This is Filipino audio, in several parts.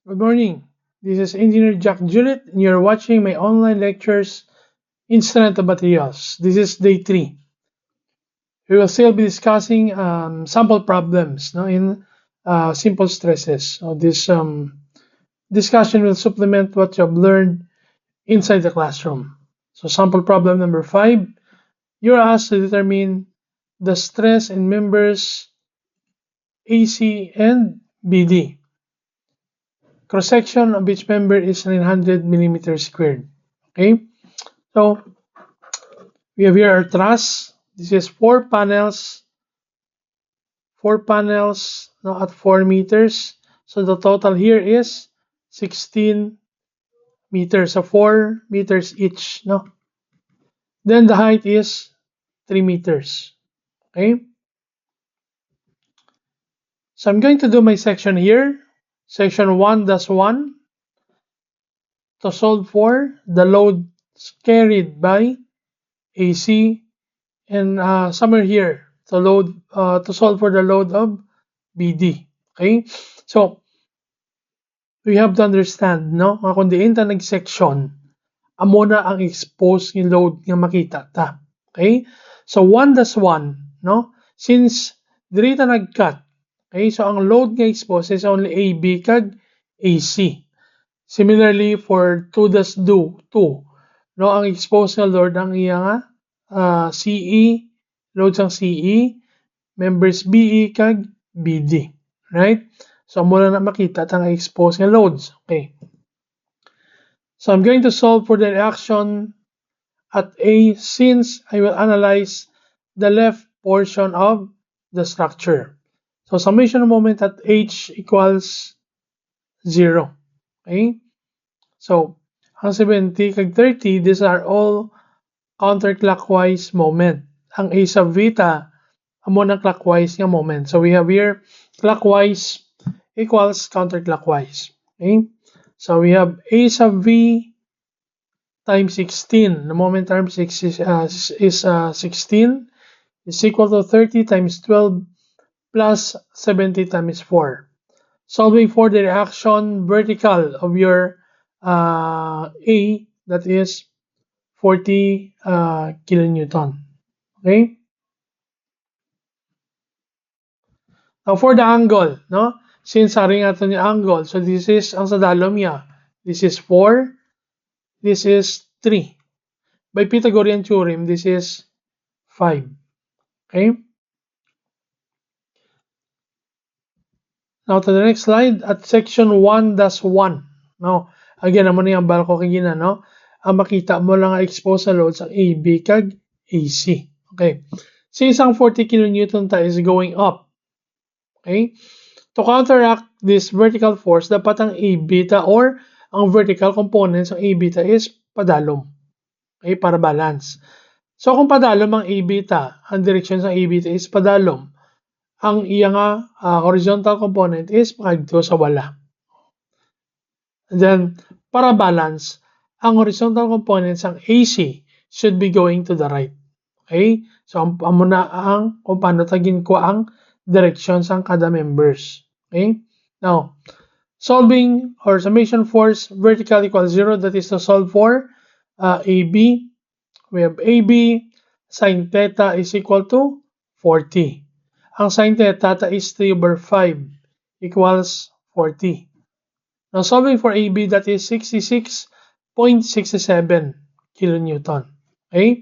Good morning. This is Engineer Jack Juliet, and you're watching my online lectures, Instrument Materials. This is day 3. We will still be discussing sample problems in simple stresses. So this discussion will supplement what you have learned inside the classroom. So sample problem number 5, you're asked to determine the stress in members AC and BD. Cross-section of each member is 900 millimeters squared. Okay, so we have here our truss. This is four panels now at 4 meters. So the total here is 16 meters, so 4 meters each. No, then the height is 3 meters. Okay, so I'm going to do my section here. Section 1-1 to solve for the load carried by AC and somewhere here to solve for the load of BD. Okay? So, we have to understand, no? Nga kung diin ta nag-section, amo na ang exposed ng load nga makita ta. Okay? So, 1-1, no? Since diri ta nag-cut, okay? So, ang load nga exposed is only AB kag AC. Similarly, for 2-2, no? Ang exposed nga load ang iya nga CE, load sang CE, members BE kag BD. Right? So, muna na makita tang expose nga loads. Okay. So, I'm going to solve for the reaction at A since I will analyze the left portion of the structure. So, summation of moment at H equals 0. Okay? So, ang 70 kag 30, these are all counterclockwise moment. Ang A sub vita, amo na clockwise nga moment. So, we have here clockwise equals counterclockwise. Okay? So we have A sub V times 16. The moment term 6 is 16 is equal to 30 times 12 plus 70 times 4. Solving for the reaction vertical of your A, that is 40 kilonewton. Okay? Now for the angle, no? Since ari nga ito angle, so this is ang sa dalom niya. This is 4, this is 3. By Pythagorean theorem, this is 5. Okay? Now to the next slide at section 1-1. No? Again, naman yung balko kagina, no? Ang makita mo lang ang exposed load sa AB kag AC. Okay? Since ang 40 kilonewton ta is going up, okay? To counteract this vertical force, dapat ang A beta or ang vertical components ng A beta is padalom. Okay, para balance. So kung padalom ang A beta, ang direction sa A beta is padalom, ang iya nga horizontal component is pakadto sa wala. And then, para balance, ang horizontal components ng AC should be going to the right. Okay? So, amo na ang kung paano tagin ko ang directions ang kada members. Okay? Now, solving or summation force vertical equals 0, that is to solve for AB. We have AB sine theta is equal to 40. Ang sine theta is 3/5 equals 40. Now solving for AB, that is 66.67 kilonewton. Okay?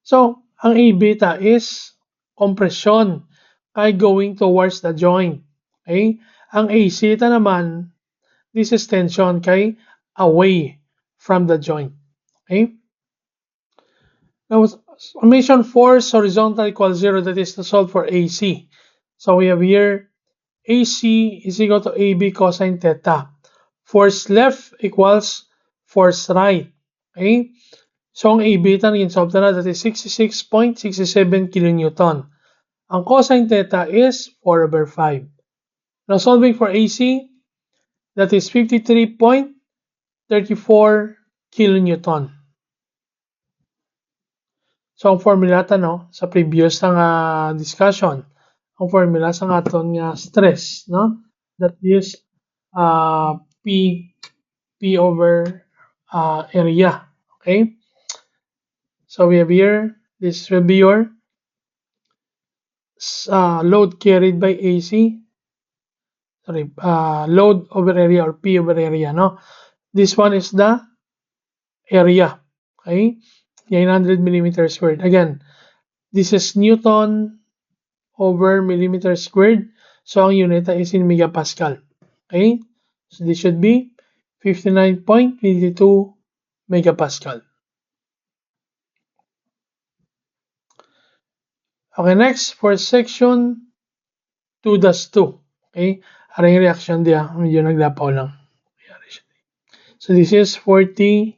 So, ang A beta is compression kay going towards the joint. Okay? Ang A theta naman, this is tension kay away from the joint. Okay? Now, summation force horizontal equals 0, that is to solve for AC. So we have here AC is equal to AB cosine theta. Force left equals force right. Okay? So ang A beta naging solve na, that is 66.67 kilonewton. Ang cosine theta is 4/5. Now solving for AC, that is 53.34 kilonewton. So ang formula ta no sa previous nga discussion, ang formula sa aton nga stress, no? That is P over area. Okay, so we have here, this will be your load carried by AC, sorry, load over area, or P over area, no? This one is the area, okay? 900 millimeter squared. Again, this is Newton over millimeter squared. So ang unit is in megapascal. Okay? So this should be 59.22 megapascal. Okay, next for section 2-2. Okay? Aring reaction dia, medyo naglapaw lang. So this is 40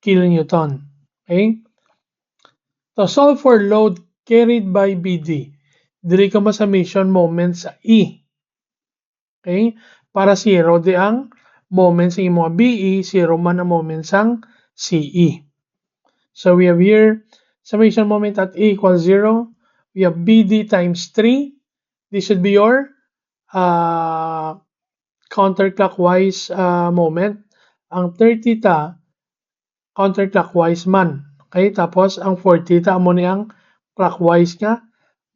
kilonewton. Okay? To solve for load carried by BD, diri ka ma-summation moment sa E. Okay? Para 0 di ang moment sa imong BE, 0 man ang moment sang CE. So we have here summation moment at E equals 0. We have BD times 3. This should be your counterclockwise moment. Ang 30 ta counterclockwise man. Okay? Tapos ang 40 ta amo ni ang clockwise nga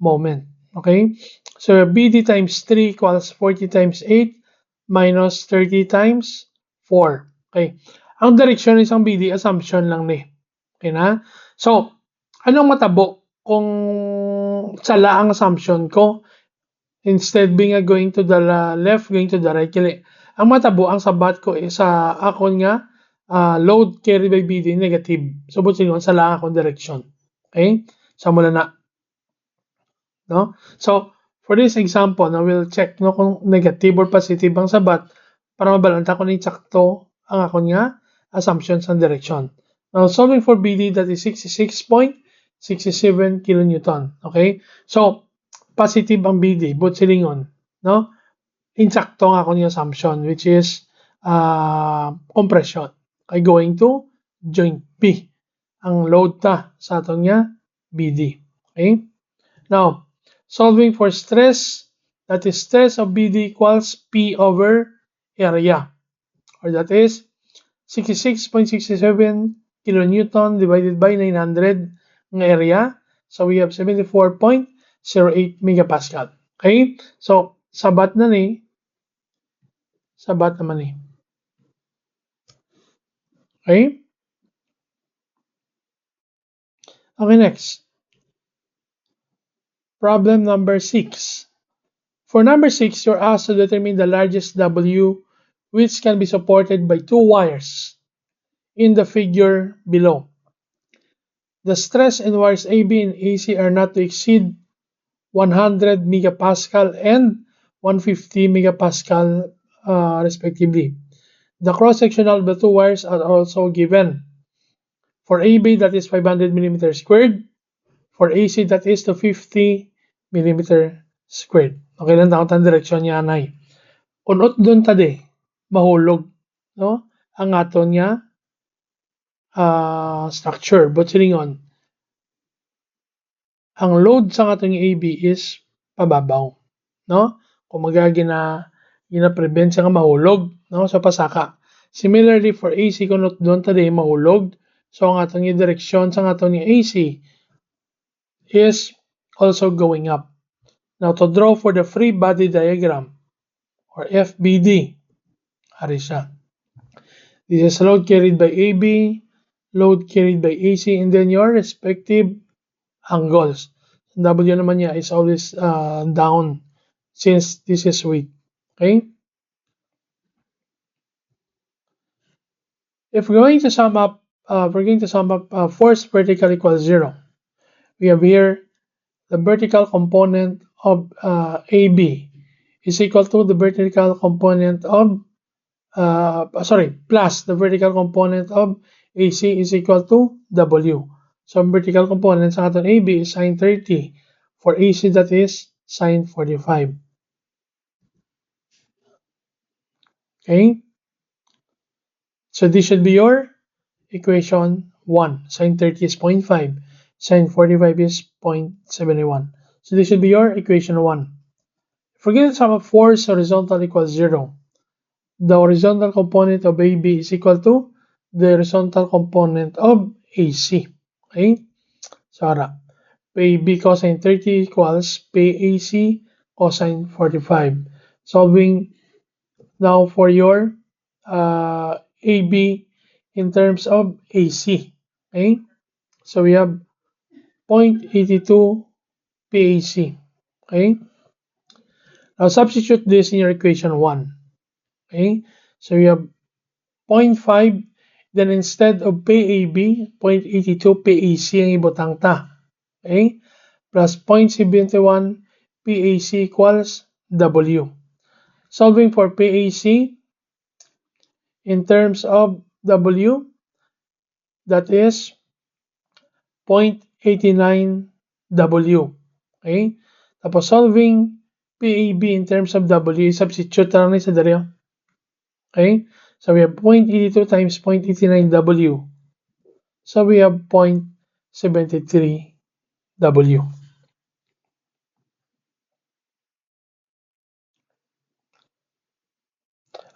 moment. Okay? So BD times 3 equals 40 times 8 minus 30 times 4. Okay? Ang direction isang BD, assumption lang ni. Okay na? So, anong matabo kung sala ang assumption ko? Instead being going to the left, going to the right. Kili. Ang matabo, ang sabat ko sa akon nga load carried by BD negative. So, buti yun, sala akong direction. Okay? So, mula na. No? So, for this example, na we'll check no kung negative or positive ang sabat para mabalanta ko ni sakto ang akon nga assumptions and direction. Now, solving for BD, that is 66.67 kilonewton. Okay? So, positive ang BD, but silingon. No? Insakto ang akon yung assumption, which is compression. Okay, going to joint B. Ang load ta sa aton nga BD. Okay? Now, solving for stress, that is stress of BD equals P over area, or that is 66.67 kilonewton divided by 900 ng area. So we have 74.08 megapascal. Okay? So, sabat na ni. Sabat naman ni. Okay? Okay, next. Problem number 6. For number 6, you're asked to determine the largest W which can be supported by 2 wires in the figure below. The stress in wires AB and AC are not to exceed 100 megapascal and 150 megapascal respectively. The cross-sectional of the 2 wires are also given. For AB, that is 500 millimeter squared. For AC, that is 250 millimeter squared. Okay lang daw ang direksyon niya, anay. Kunot doon tadi, mahulog, no? Ang aton niya structure. But silingon, ang load sa aton AB is pababaw, no? Kung gina-prevent siya nga mahulog, no? Sa pasaka. Similarly for AC, kunot doon tadi mahulog. So ang aton yung direksyon sa aton yung AC is also going up. Now to draw for the free body diagram, or FBD, hari siya. This is load carried by AB, load carried by AC, and then your respective angles. W naman niya is always down since this is weight. Okay? If we're going to sum up, force vertical equals 0. We have here the vertical component of AB is equal to the vertical component of plus the vertical component of AC is equal to W. So vertical component sa aton AB is sine 30. For AC, that is sine 45. Okay? So this should be your equation 1. Sine 30 is 0.5. Sine 45 is 0.71. So this should be your equation 1. If we're given sum of force horizontal equals 0, the horizontal component of AB is equal to the horizontal component of AC. Okay? So harap. PAB cosine 30 equals PAC cosine 45. Solving now for your AB in terms of AC. Okay? So we have 0.82 PAC. Okay? Now substitute this in your equation 1. Okay? So we have 0.5, then instead of PAB, 0.82 PAC ang ibutang ta. Okay? Plus 0.71 PAC equals W. Solving for PAC in terms of W, that is 0.89 W. Okay? Tapos solving PAB in terms of W, substitute lang sa dali. Okay? So we have 0.82 times 0.89 W. So we have 0.73 W.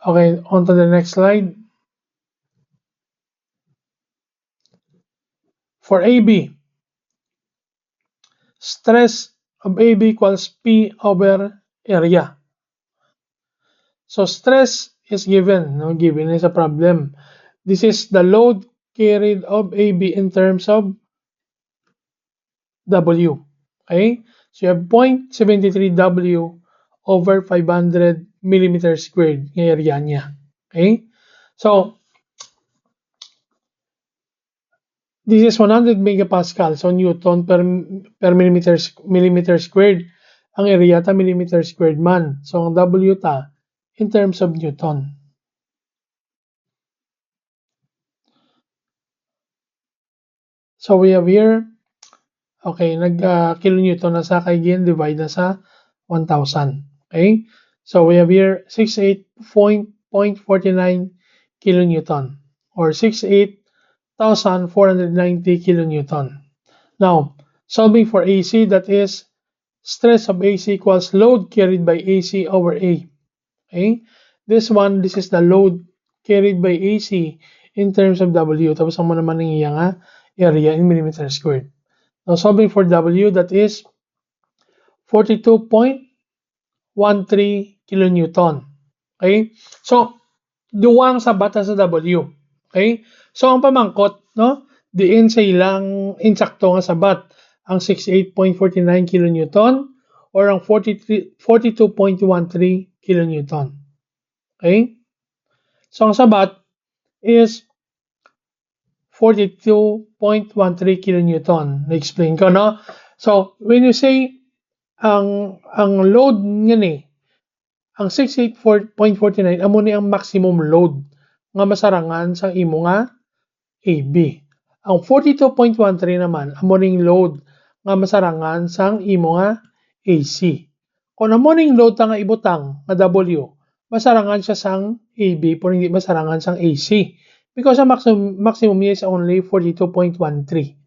Okay, on to the next slide. For AB, stress of AB equals P over area. So stress is given, no? Given is a problem. This is the load carried of AB in terms of W. Okay? So you have 0.73 W over 500 millimeters squared ng area niya. Okay? So, this is 100 megapascal, so Newton per millimeter squared. Ang area ta millimeter squared man. So ang W ta in terms of Newton. So we have here, okay, kilonewton na sa kay again, divide na sa 1,000. Okay? So we have here 68.49 kilonewton or 68,490 kilonewton. Now, solving for AC, that is stress of AC equals load carried by AC over A. Okay? This is the load carried by AC in terms of W. Tapos ang mo naman ng iya area in millimeter squared. Now, solving for W, that is 42.13 kilonewton. Okay? So, duwang sabat sa W. Okay? So, ang pamangkot, no? Diin sa ilang insakto nga sabat ang 68.49 kilonewton or ang 42.13 kilonewton. Okay? So, ang sabat is 42.13 kilonewton. Na-explain ko, no? So, when you say ang load nga ni, ang 68.49 amo ni ang maximum load nga masarangan sa imo nga AB. Ang 42.13 naman amo ning load nga masarangan sang imo nga AC. Kung amo ning load ta nga ibutang nga W, masarangan siya sang AB pero hindi masarangan sang AC because ang maximum niya is only 42.13.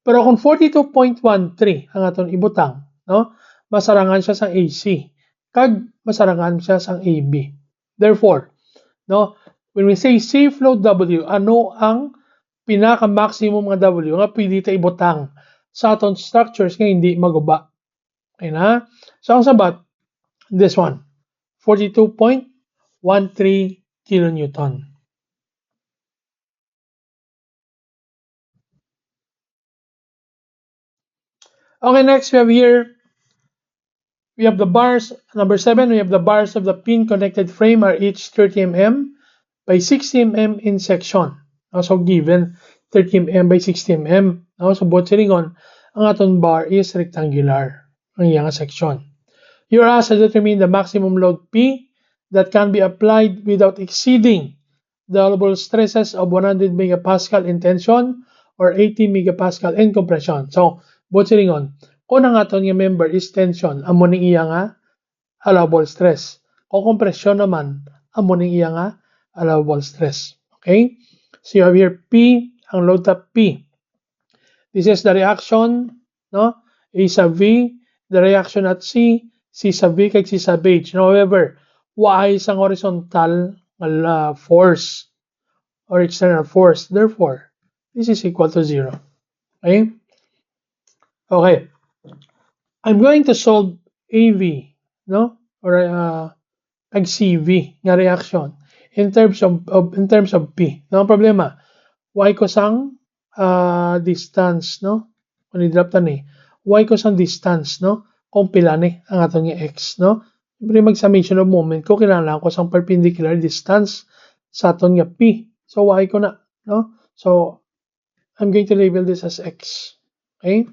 Pero kung 42.13 ang aton ibutang, no? Masarangan siya sang AC kag masarangan siya sang AB. Therefore, no, when we say safe load W, ano ang pinaka-maximum nga W nga pwede ta ibutang sa aton structures nga hindi maguba. Okay na? So, ang sabat, this one, 42.13 kilonewton. Okay, next we have here, we have the bars, number 7, we have the bars of the pin connected frame are each 30 mm by 60 mm in section. So given 30 mm by 60 mm. So both silingon, ang aton bar is rectangular ang iyang section. You are asked to determine the maximum load P that can be applied without exceeding the allowable stresses of 100 megapascal in tension or 80 megapascal in compression. So, both silingon, kung ang aton nga member is tension, amo ning iya nga allowable stress. Kung compression naman, amo ning iya nga allowable stress. Okay? So you have here P, ang load tap P. This is the reaction, no? A sa V, the reaction at C, C sub V kag C sub H. However, Y is ang horizontal force or external force. Therefore, this is equal to 0. Okay? Okay. I'm going to solve AV, no? Or ag CV nga reaction in terms of P. No problema. Y ko sang distance, no? Kung i-drop ta ni, Y ko sang distance, no? Kung pila ni ang atong X, no? Siyempre mag-summation of moment ko, kailangan ko sang perpendicular distance sa atong nga P. So Y ko na, no? So I'm going to label this as X. Okay?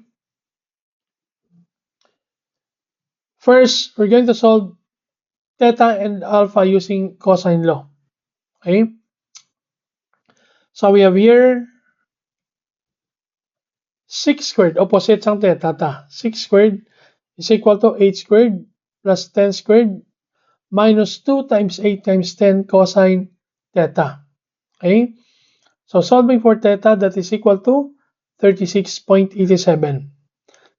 First, we're going to solve theta and alpha using cosine law. Okay? So we have here 6 squared, opposite sang theta ta. 6 squared is equal to 8 squared plus 10 squared minus 2 times 8 times 10 cosine theta. Okay? So solving for theta, that is equal to 36.87.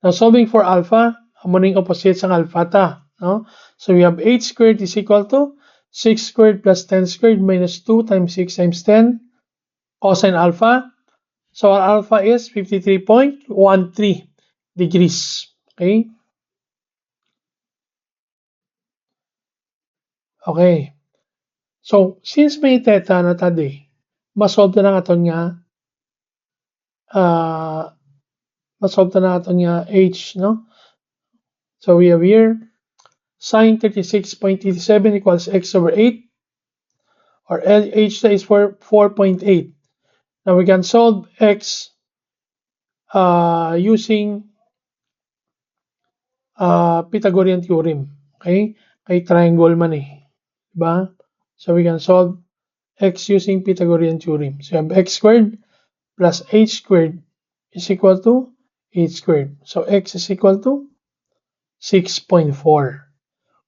Now solving for alpha, amuning opposite sang alpha ta. No? So we have 8 squared is equal to 6 squared plus 10 squared minus 2 times 6 times 10 cosine alpha. So our alpha is 53.13 degrees. Okay? Okay. So since may theta na tadi, masolve na naton nga masolve na naton nga h, no? So we have here sine 36.87 equals x over 8, or h is 4.8. Now we can solve x using Pythagorean theorem. Okay? Kay triangle man eh. Diba? So we can solve x using Pythagorean theorem. So you have x squared plus h squared is equal to h squared. So x is equal to 6.4.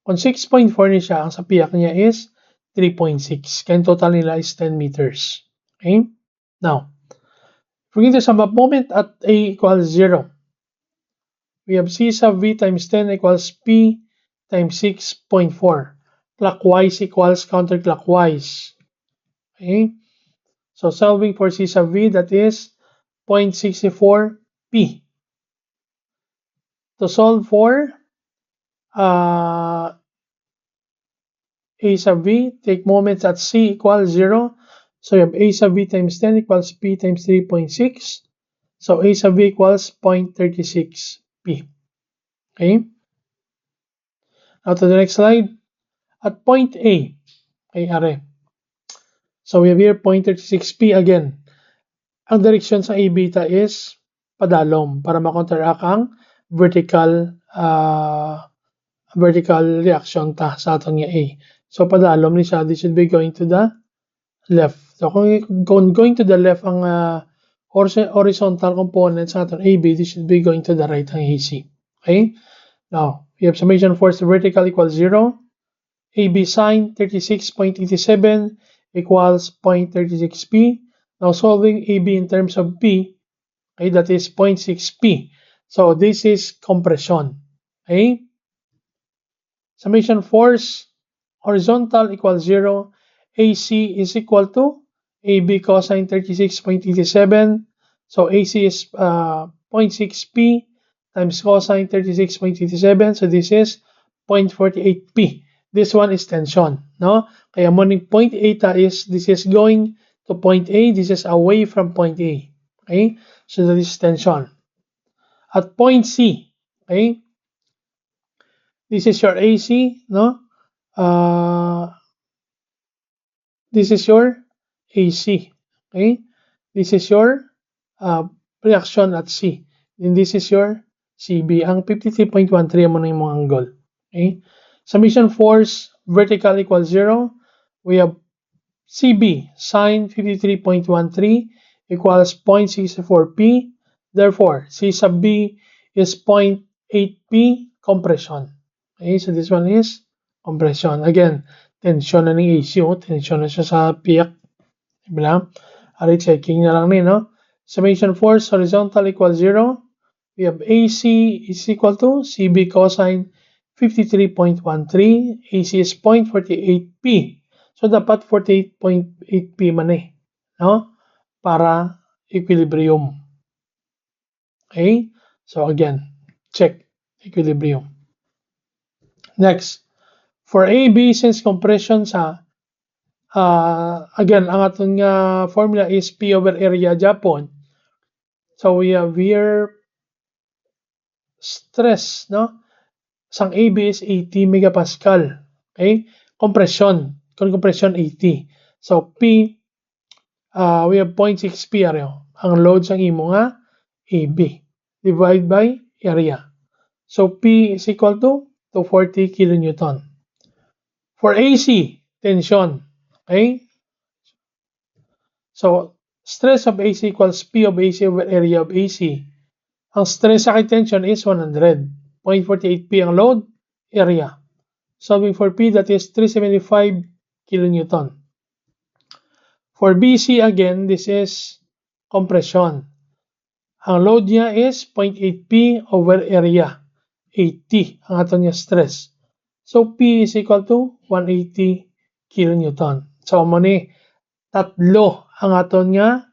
Kung 6.4 ni siya, ang sa piyak niya is 3.6. Kaya total nila is 10 meters. Okay? Now, if we're going to sum up moment at a equals 0, we have c sub v times 10 equals p times 6.4. Clockwise equals counterclockwise. Okay? So solving for c sub v, that is 0.64 p. To solve for a sub v, take moments at c equals 0. So you have a sub v times 10 equals p times 3.6. So a sub v equals 0.36 p. Okay? Now to the next slide. At point A, okay, are. So we have here 0.36 p again. Ang direksyon sa A beta is padalom para ma-counteract ang vertical reaction ta sa aton nga A. So padalom ni siya, this should be going to the left. So kung going to the left ang horizontal component sa aton AB, this should be going to the right ang AC. Okay? Now, we have summation force vertical equals 0. AB sine 36.87 equals 0.36 p. Now solving AB in terms of p, okay, that is 0.6 p. So this is compression. Okay? Summation force horizontal equals 0. AC is equal to AB cosine 36.87. So AC is 0.6 p times cosine 36.87. So this is 0.48 p. This one is tension, no? Kaya morning 0.8 is this is going to point A, this is away from point A. Okay? So that is tension. At point C, okay? This is your AC, no? This is your AC, okay? This is your reaction at C. And this is your CB. Ang 53.13 mo na yung mga angle. Okay? Summation force vertical equals 0. We have CB sine 53.13 equals 0.64 p. Therefore, C sub B is 0.8 p compression. Okay, so this one is compression. Again, tension na ng AC, tension na siya sa piyak. Diba? Ari, checking na lang ni, no? Summation force horizontal equals 0. We have AC is equal to CB cosine 53.13, AC is 0.48p. So dapat 48.8p man eh, no? Para equilibrium. Okay? So again, check equilibrium. Next, for AB, since compression sa again, ang atong formula is P over area Japon. So we have here stress, no? Sang AB is 80 megapascal. Okay? Compression. Kung compression 80. So P, we have 0.6P aryo. Ang load sang imo nga AB. Divide by area. So P is equal to 240 kilonewton. For AC, tension. Okay? So, stress of AC equals P of AC over area of AC. Ang stress sa tension is 100. 0.48P ang load, area. Solving for P, that is 375 kilonewton. For BC, again, this is compression. Ang load niya is 0.8P over area. 80 ang ato niya stress. So, P is equal to 180 kilonewton. So, mani tatlo ang aton nga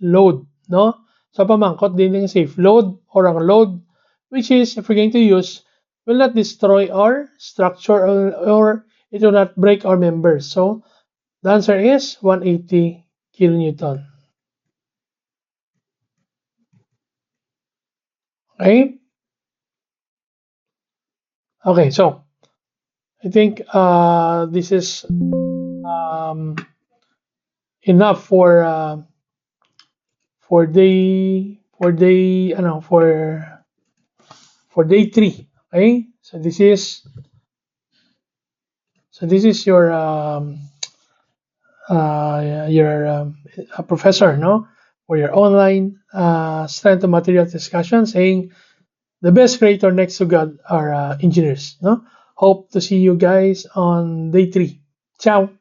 load, no? So, pamangkot din ng safe load or ang load, which is, if we're going to use, will not destroy our structure or it will not break our members. So, the answer is 180 kilonewton. Okay? Okay, so, I think this is enough for day for day 3. Okay, so this is your professor, no, for your online strength of material discussion, saying the best creator next to God are engineers. No, hope to see you guys on day 3. Ciao.